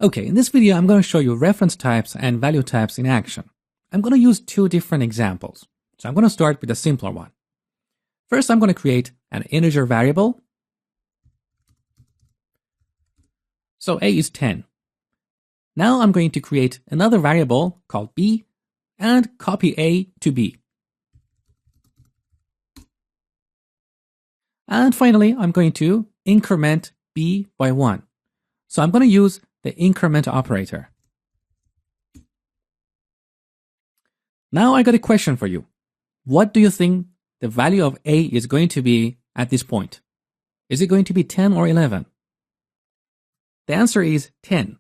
Okay, in this video, I'm going to show you reference types and value types in action. I'm going to use two different examples. So I'm going to start with a simpler one. First, I'm going to create an integer variable. So a is 10. Now I'm going to create another variable called b and copy a to b. And finally, I'm going to increment b by 1. So I'm going to use the increment operator. Now I got a question for you. What do you think the value of a is going to be at this point? Is it going to be 10 or 11? The answer is 10.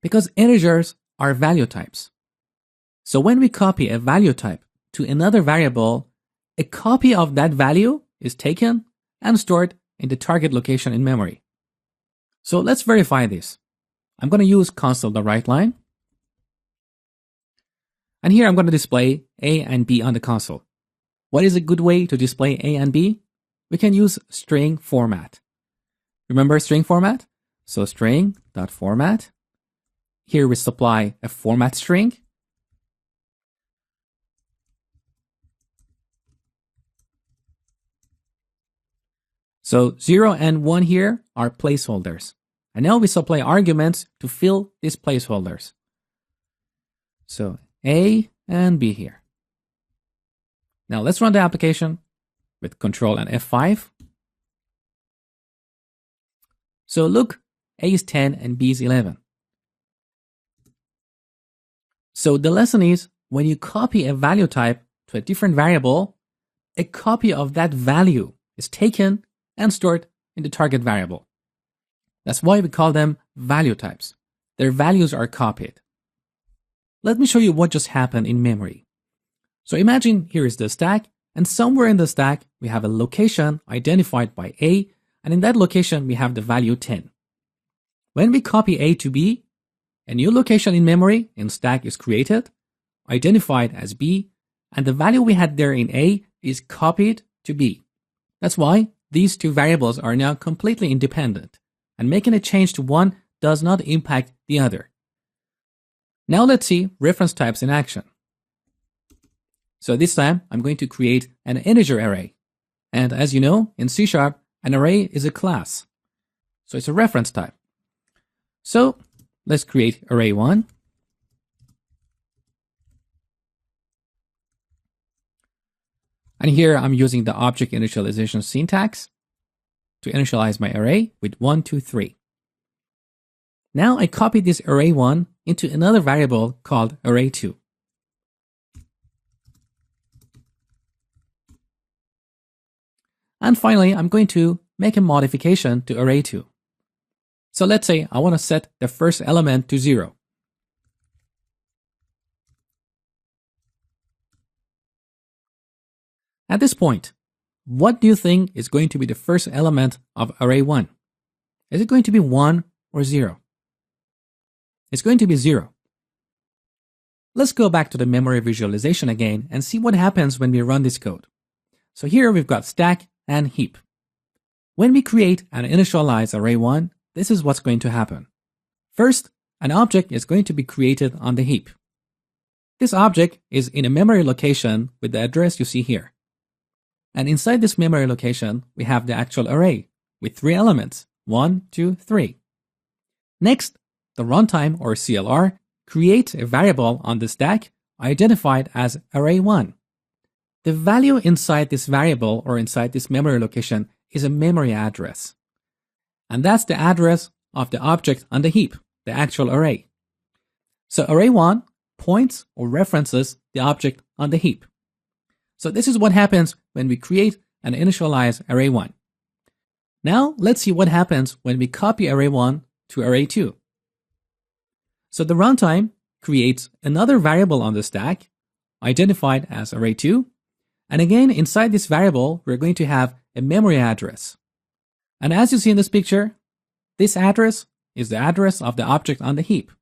Because integers are value types. So when we copy a value type to another variable, a copy of that value is taken and stored in the target location in memory. So let's verify this. I'm going to use console.writeLine. And here I'm going to display a and b on the console. What is a good way to display a and b? We can use string format. Remember string format? So string.format. Here we supply a format string. So 0 and 1 here are placeholders. And now we supply arguments to fill these placeholders. So A and B here. Now let's run the application with Control and F5. So look, A is 10 and B is 11. So the lesson is, when you copy a value type to a different variable, a copy of that value is taken and stored in the target variable. That's why we call them value types. Their values are copied. Let me show you what just happened in memory. So imagine here is the stack, and somewhere in the stack, we have a location identified by A, and in that location, we have the value 10. When we copy A to B, a new location in memory in stack is created, identified as B, and the value we had there in A is copied to B. That's why these two variables are now completely independent, and making a change to one does not impact the other. Now let's see reference types in action. So this time I'm going to create an integer array. And as you know, in C#, an array is a class. So it's a reference type. So let's create array1. And here I'm using the object initialization syntax to initialize my array with 1, 2, 3. Now I copy this array1 into another variable called array2. And finally, I'm going to make a modification to array2. So let's say I want to set the first element to 0. At this point, what do you think is going to be the first element of array1? Is it going to be 1 or 0? It's going to be 0. Let's go back to the memory visualization again and see what happens when we run this code. So here we've got stack and heap. When we create and initialize array1, this is what's going to happen. First, an object is going to be created on the heap. This object is in a memory location with the address you see here. And inside this memory location, we have the actual array with 3 elements, 1, 2, 3. Next, the runtime or CLR creates a variable on the stack identified as array1. The value inside this variable or inside this memory location is a memory address. And that's the address of the object on the heap, the actual array. So array1 points or references the object on the heap. So this is what happens when we create and initialize array1. Now let's see what happens when we copy array1 to array2. So the runtime creates another variable on the stack identified as array2. And again, inside this variable, we're going to have a memory address. And as you see in this picture, this address is the address of the object on the heap.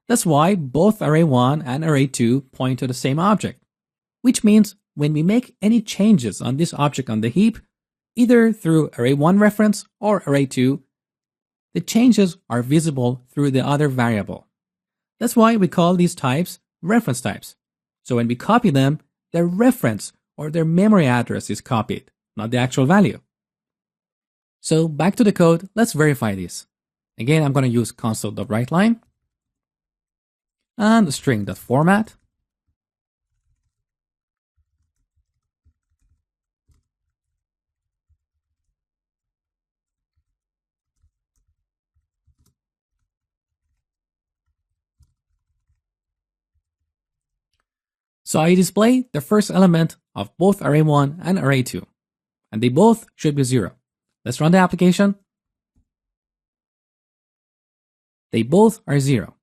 That's why both array1 and array2 point to the same object, which means when we make any changes on this object on the heap, either through array1 reference or array2, the changes are visible through the other variable. That's why we call these types reference types. So when we copy them, their reference or their memory address is copied, not the actual value. So back to the code, let's verify this. Again, I'm going to use console.writeLine and string.format. So I display the first element of both array1 and array2, and they both should be 0. Let's run the application. They both are 0.